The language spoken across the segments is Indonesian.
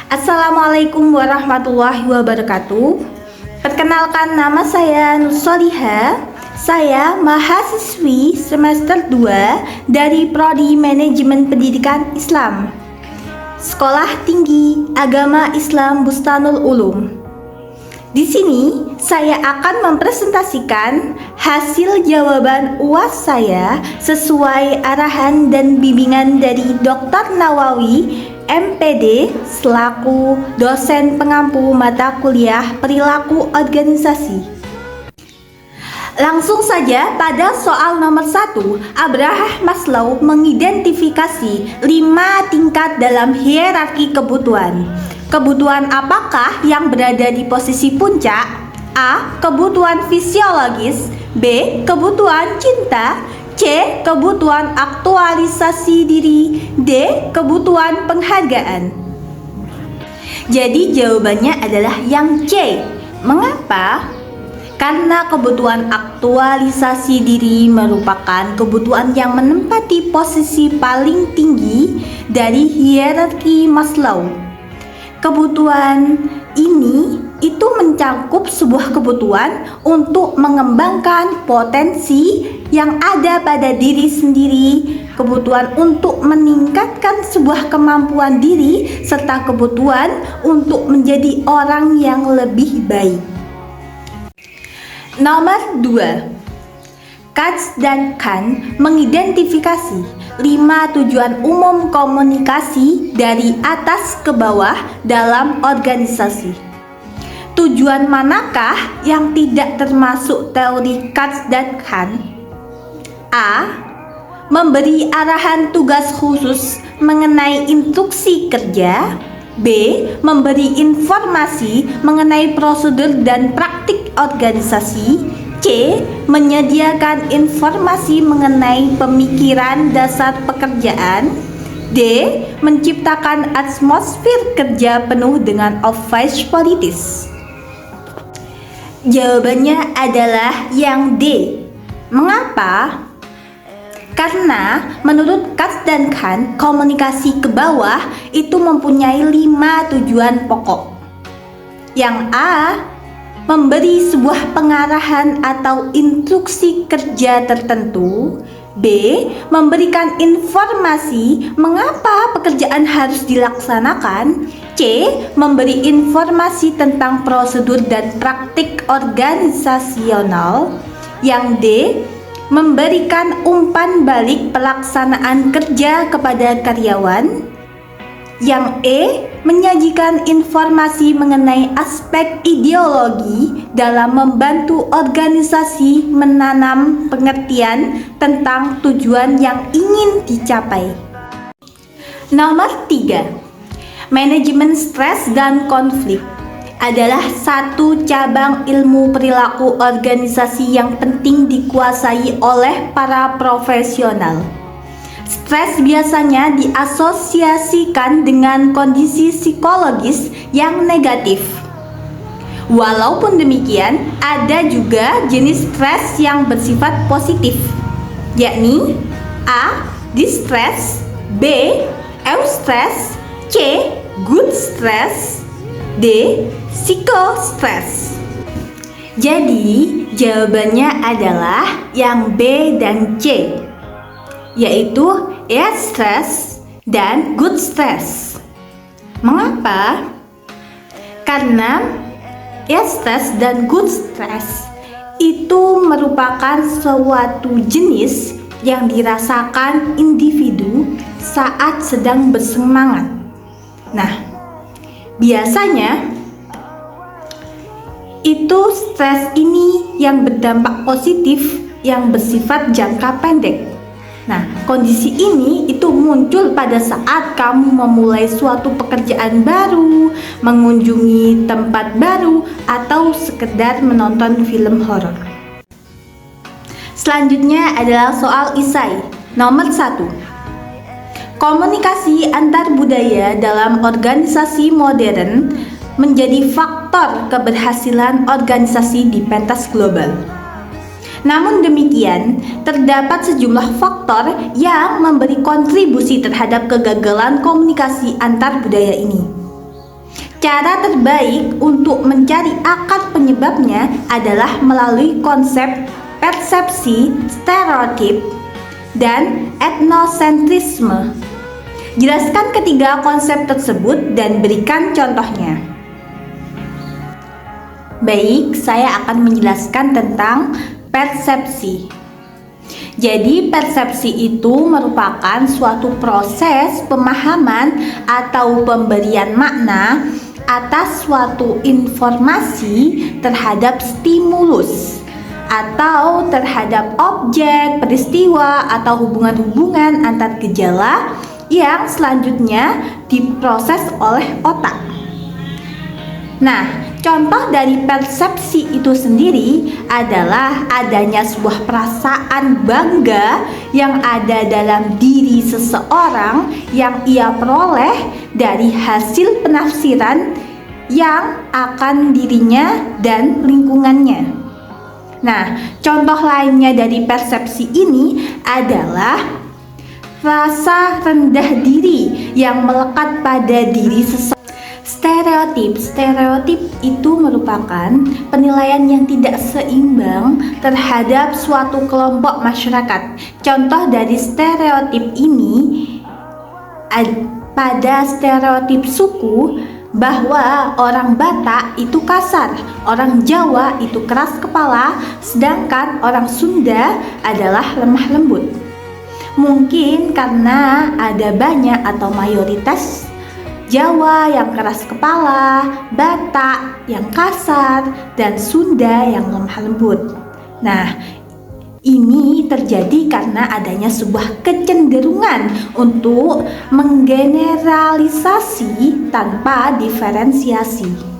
Assalamualaikum warahmatullahi wabarakatuh. Perkenalkan, nama saya Nusoliha. Saya mahasiswi semester 2 dari Prodi Manajemen Pendidikan Islam, Sekolah Tinggi Agama Islam Bustanul Ulum. Di sini saya akan mempresentasikan hasil jawaban UAS saya sesuai arahan dan bimbingan dari Dr. Nawawi MPD selaku dosen pengampu mata kuliah perilaku organisasi. Langsung saja pada soal nomor 1, Abraham Maslow mengidentifikasi 5 tingkat dalam hierarki kebutuhan. Kebutuhan apakah yang berada di posisi puncak? A. Kebutuhan fisiologis. B. Kebutuhan cinta. C. Kebutuhan aktualisasi diri. D. Kebutuhan penghargaan. Jadi jawabannya adalah yang C. Mengapa? Karena kebutuhan aktualisasi diri merupakan kebutuhan yang menempati posisi paling tinggi dari hierarki Maslow. Kebutuhan ini itu mencakup sebuah kebutuhan untuk mengembangkan potensi yang ada pada diri sendiri, kebutuhan untuk meningkatkan sebuah kemampuan diri, serta kebutuhan untuk menjadi orang yang lebih baik. Nomor 2. Katz dan Kahn mengidentifikasi 5 tujuan umum komunikasi dari atas ke bawah dalam organisasi. Tujuan manakah yang tidak termasuk teori Katz dan Kahn? A. Memberi arahan tugas khusus mengenai instruksi kerja. B. Memberi informasi mengenai prosedur dan praktik organisasi. C. Menyediakan informasi mengenai pemikiran dasar pekerjaan. D. Menciptakan atmosfer kerja penuh dengan office politis. Jawabannya adalah yang D. Mengapa? Karena menurut Katz dan Kahn, komunikasi ke bawah itu mempunyai 5 tujuan pokok. Yang A. Memberi sebuah pengarahan atau instruksi kerja tertentu. B. Memberikan informasi mengapa pekerjaan harus dilaksanakan. C. Memberi informasi tentang prosedur dan praktik organisasional. Yang D. Memberikan umpan balik pelaksanaan kerja kepada karyawan. Yang E. Menyajikan informasi mengenai aspek ideologi dalam membantu organisasi menanam pengertian tentang tujuan yang ingin dicapai. Nomor 3. Manajemen stres dan konflik adalah satu cabang ilmu perilaku organisasi yang penting dikuasai oleh para profesional. Stres biasanya diasosiasikan dengan kondisi psikologis yang negatif. Walaupun demikian, ada juga jenis stres yang bersifat positif, yakni A. Distress, B. Eustress, C. Good stress, D. Psychostress. Jadi jawabannya adalah yang B dan C, yaitu eustress dan good stress. Mengapa? Karena eustress dan good stress itu merupakan suatu jenis yang dirasakan individu saat sedang bersemangat. Nah, biasanya itu stres ini yang berdampak positif yang bersifat jangka pendek. Nah, kondisi ini itu muncul pada saat kamu memulai suatu pekerjaan baru, mengunjungi tempat baru, atau sekedar menonton film horor. Selanjutnya adalah soal esai nomor 1. Komunikasi antar budaya dalam organisasi modern menjadi faktor keberhasilan organisasi di pentas global. Namun demikian, terdapat sejumlah faktor yang memberi kontribusi terhadap kegagalan komunikasi antar budaya ini. Cara terbaik untuk mencari akar penyebabnya adalah melalui konsep persepsi, stereotip, dan etnosentrisme. Jelaskan ketiga konsep tersebut dan berikan contohnya. Baik, saya akan menjelaskan tentang persepsi. Jadi, persepsi itu merupakan suatu proses pemahaman atau pemberian makna atas suatu informasi terhadap stimulus atau terhadap objek, peristiwa, atau hubungan-hubungan antar gejala yang selanjutnya diproses oleh otak. Nah, contoh dari persepsi itu sendiri adalah adanya sebuah perasaan bangga yang ada dalam diri seseorang yang ia peroleh dari hasil penafsiran yang akan dirinya dan lingkungannya. Nah, contoh lainnya dari persepsi ini adalah rasa rendah diri yang melekat pada diri seseorang. Stereotip itu merupakan penilaian yang tidak seimbang terhadap suatu kelompok masyarakat. Contoh dari stereotip ini pada stereotip suku bahwa orang Batak itu kasar, orang Jawa itu keras kepala, sedangkan orang Sunda adalah lemah lembut. Mungkin karena ada banyak atau mayoritas Jawa yang keras kepala, Batak yang kasar, dan Sunda yang lemah lembut. Nah, ini terjadi karena adanya sebuah kecenderungan untuk menggeneralisasi tanpa diferensiasi.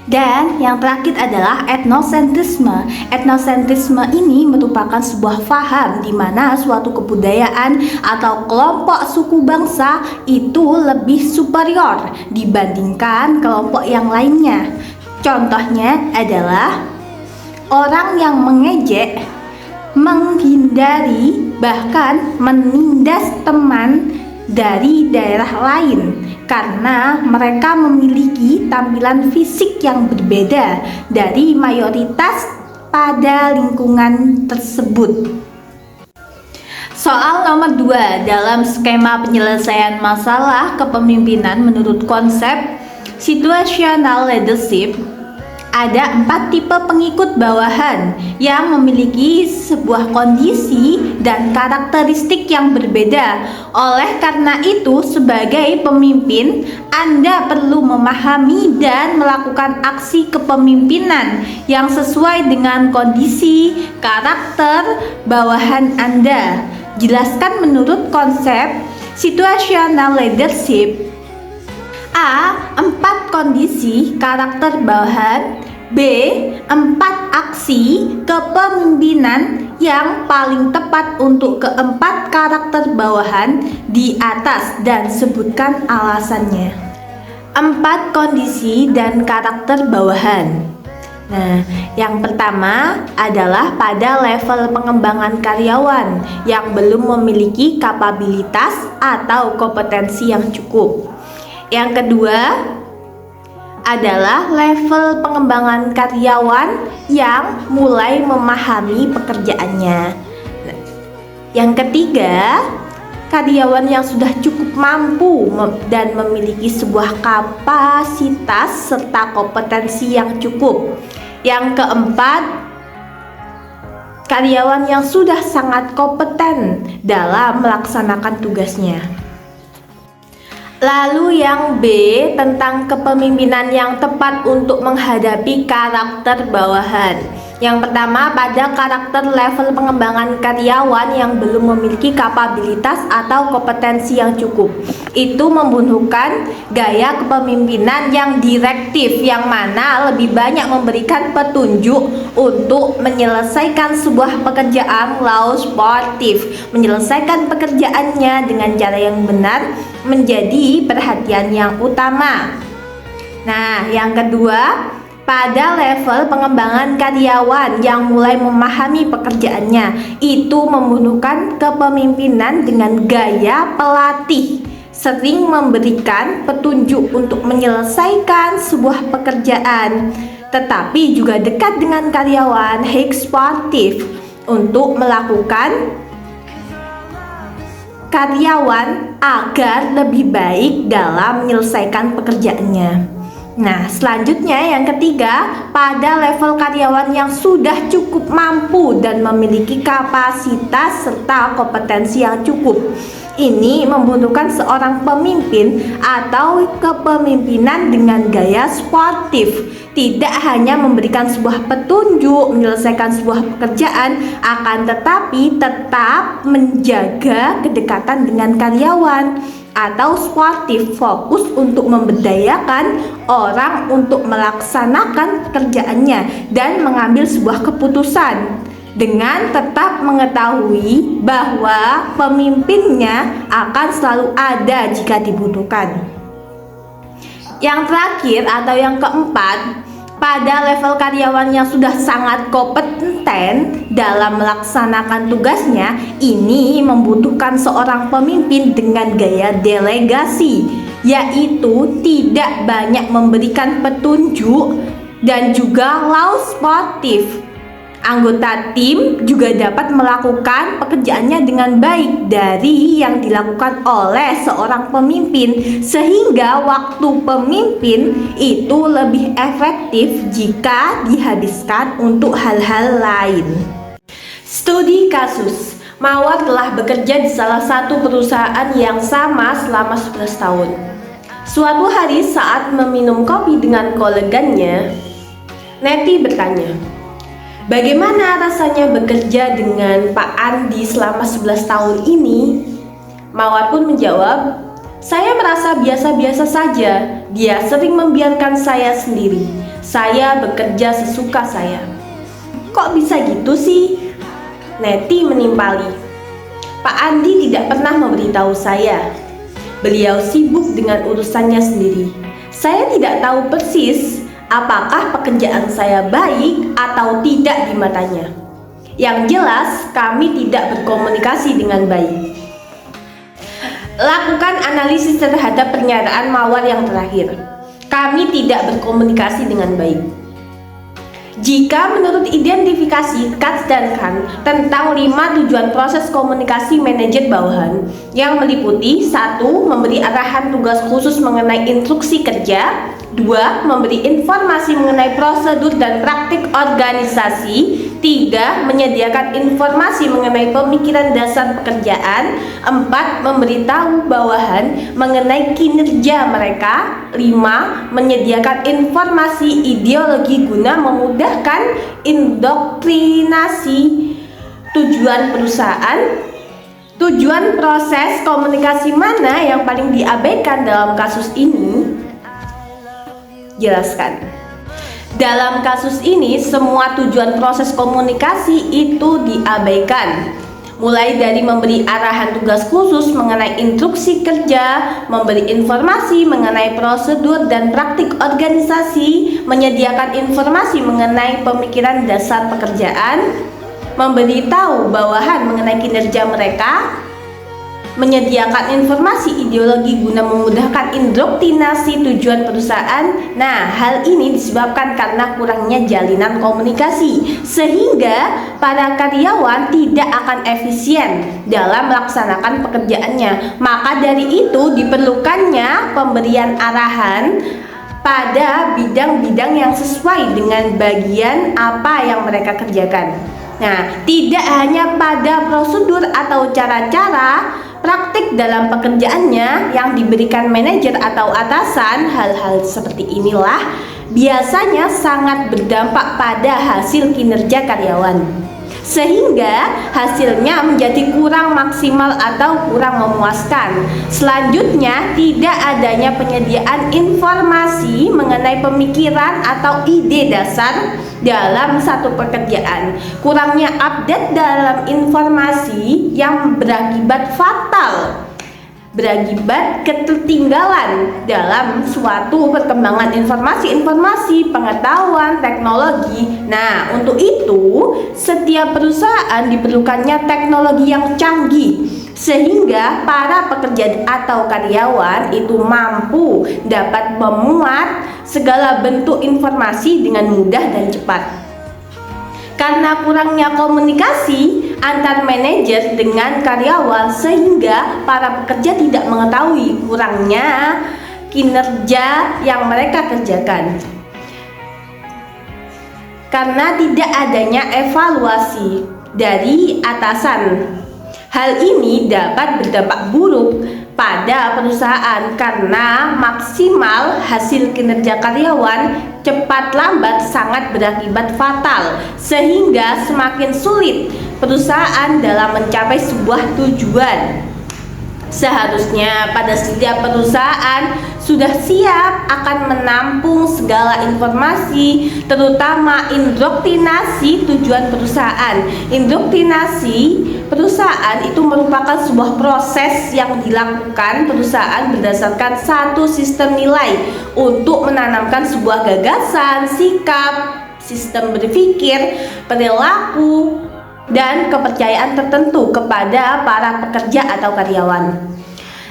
Dan yang terakhir adalah etnosentrisme. Etnosentrisme ini merupakan sebuah paham di mana suatu kebudayaan atau kelompok suku bangsa itu lebih superior dibandingkan kelompok yang lainnya. Contohnya adalah orang yang mengejek, menghindari, bahkan menindas teman dari daerah lain karena mereka memiliki tampilan fisik yang berbeda dari mayoritas pada lingkungan tersebut. Soal nomor 2 dalam skema penyelesaian masalah kepemimpinan menurut konsep situational leadership, ada 4 tipe pengikut bawahan yang memiliki sebuah kondisi dan karakteristik yang berbeda. Oleh karena itu, sebagai pemimpin, Anda perlu memahami dan melakukan aksi kepemimpinan yang sesuai dengan kondisi karakter bawahan Anda. Jelaskan menurut konsep situational leadership. A. 4 kondisi karakter bawahan. B. 4 aksi kepemimpinan yang paling tepat untuk keempat karakter bawahan di atas dan sebutkan alasannya. 4 kondisi dan karakter bawahan. Nah, yang pertama adalah pada level pengembangan karyawan yang belum memiliki kapabilitas atau kompetensi yang cukup. Yang kedua adalah level pengembangan karyawan yang mulai memahami pekerjaannya. Yang ketiga, karyawan yang sudah cukup mampu dan memiliki sebuah kapasitas serta kompetensi yang cukup. Yang keempat, karyawan yang sudah sangat kompeten dalam melaksanakan tugasnya. Lalu yang B tentang kepemimpinan yang tepat untuk menghadapi karakter bawahan. Yang pertama, pada karakter level pengembangan karyawan yang belum memiliki kapabilitas atau kompetensi yang cukup. Itu membutuhkan gaya kepemimpinan yang direktif, yang mana lebih banyak memberikan petunjuk untuk menyelesaikan sebuah pekerjaan melalui sportif. Menyelesaikan pekerjaannya dengan cara yang benar menjadi perhatian yang utama. Nah, yang kedua, pada level pengembangan karyawan yang mulai memahami pekerjaannya, itu membutuhkan kepemimpinan dengan gaya pelatih sering memberikan petunjuk untuk menyelesaikan sebuah pekerjaan, tetapi juga dekat dengan karyawan sportif untuk melakukan karyawan agar lebih baik dalam menyelesaikan pekerjaannya. Nah, selanjutnya yang ketiga, pada level karyawan yang sudah cukup mampu dan memiliki kapasitas serta kompetensi yang cukup. Ini membutuhkan seorang pemimpin atau kepemimpinan dengan gaya sportif, tidak hanya memberikan sebuah petunjuk, menyelesaikan sebuah pekerjaan, akan tetapi tetap menjaga kedekatan dengan karyawan. Atau sportif, fokus untuk memberdayakan orang untuk melaksanakan pekerjaannya dan mengambil sebuah keputusan dengan tetap mengetahui bahwa pemimpinnya akan selalu ada jika dibutuhkan. Yang terakhir atau yang keempat, pada level karyawan yang sudah sangat kompeten dalam melaksanakan tugasnya, ini membutuhkan seorang pemimpin dengan gaya delegasi, yaitu tidak banyak memberikan petunjuk dan juga low sportif. Anggota tim juga dapat melakukan pekerjaannya dengan baik dari yang dilakukan oleh seorang pemimpin, sehingga waktu pemimpin itu lebih efektif jika dihabiskan untuk hal-hal lain. Studi kasus. Mawar telah bekerja di salah satu perusahaan yang sama selama 11 tahun. Suatu hari saat meminum kopi dengan koleganya, Neti bertanya, "Bagaimana rasanya bekerja dengan Pak Andi selama 11 tahun ini?" Mawar pun menjawab, "Saya merasa biasa-biasa saja. Dia sering membiarkan saya sendiri. Saya bekerja sesuka saya." "Kok bisa gitu sih?" Neti menimpali, "Pak Andi tidak pernah memberitahu saya. Beliau sibuk dengan urusannya sendiri. Saya tidak tahu persis apakah pekerjaan saya baik atau tidak di matanya. Yang jelas, kami tidak berkomunikasi dengan baik." Lakukan analisis terhadap pernyataan Mawar yang terakhir. Kami tidak berkomunikasi dengan baik. Jika menurut identifikasi Katz dan Kahn tentang 5 tujuan proses komunikasi manajer bawahan yang meliputi 1. Memberi arahan tugas khusus mengenai instruksi kerja, 2. Memberi informasi mengenai prosedur dan praktik organisasi, 3. Menyediakan informasi mengenai pemikiran dasar pekerjaan, 4. Memberitahu bawahan mengenai kinerja mereka, 5. Menyediakan informasi ideologi guna memudahkan indoktrinasi tujuan perusahaan. Tujuan proses komunikasi mana yang paling diabaikan dalam kasus ini? Jelaskan. Dalam kasus ini, semua tujuan proses komunikasi itu diabaikan. Mulai dari memberi arahan tugas khusus mengenai instruksi kerja, memberi informasi mengenai prosedur dan praktik organisasi, menyediakan informasi mengenai pemikiran dasar pekerjaan, memberitahu bawahan mengenai kinerja mereka, menyediakan informasi ideologi guna memudahkan indoktrinasi tujuan perusahaan. Nah, hal ini disebabkan karena kurangnya jalinan komunikasi, sehingga para karyawan tidak akan efisien dalam melaksanakan pekerjaannya. Maka dari itu diperlukannya pemberian arahan pada bidang-bidang yang sesuai dengan bagian apa yang mereka kerjakan. Nah, tidak hanya pada prosedur atau cara-cara praktik dalam pekerjaannya yang diberikan manajer atau atasan, hal-hal seperti inilah biasanya sangat berdampak pada hasil kinerja karyawan, sehingga hasilnya menjadi kurang maksimal atau kurang memuaskan. Selanjutnya, tidak adanya penyediaan informasi mengenai pemikiran atau ide dasar dalam satu pekerjaan, kurangnya update dalam informasi yang berakibat fatal, berakibat ketertinggalan dalam suatu perkembangan informasi, pengetahuan, teknologi. Nah, untuk itu setiap perusahaan diperlukannya teknologi yang canggih sehingga para pekerja atau karyawan itu mampu dapat memuat segala bentuk informasi dengan mudah dan cepat. Karena kurangnya komunikasi antar manajer dengan karyawan, sehingga para pekerja tidak mengetahui kurangnya kinerja yang mereka kerjakan. Karena tidak adanya evaluasi dari atasan, hal ini dapat berdampak buruk pada perusahaan karena maksimal hasil kinerja karyawan cepat lambat sangat berakibat fatal, sehingga semakin sulit perusahaan dalam mencapai sebuah tujuan. Seharusnya pada setiap perusahaan sudah siap akan menampung segala informasi, terutama indoktrinasi tujuan perusahaan. Indoktrinasi perusahaan itu merupakan sebuah proses yang dilakukan perusahaan berdasarkan satu sistem nilai untuk menanamkan sebuah gagasan, sikap, sistem berpikir, perilaku, dan kepercayaan tertentu kepada para pekerja atau karyawan.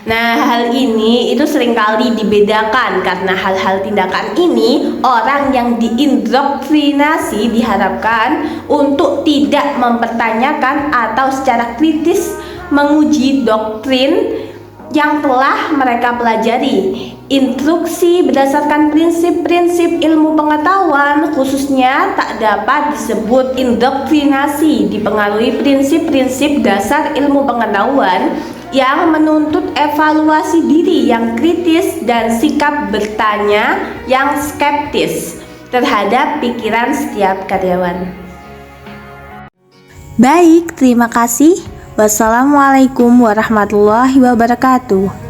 Nah, hal ini itu seringkali dibedakan karena hal-hal tindakan ini orang yang diindoktrinasi diharapkan untuk tidak mempertanyakan atau secara kritis menguji doktrin yang telah mereka pelajari. Instruksi berdasarkan prinsip-prinsip ilmu pengetahuan khususnya tak dapat disebut indoktrinasi, dipengaruhi prinsip-prinsip dasar ilmu pengetahuan yang menuntut evaluasi diri yang kritis dan sikap bertanya yang skeptis terhadap pikiran setiap karyawan. Baik, terima kasih. Wassalamualaikum warahmatullahi wabarakatuh.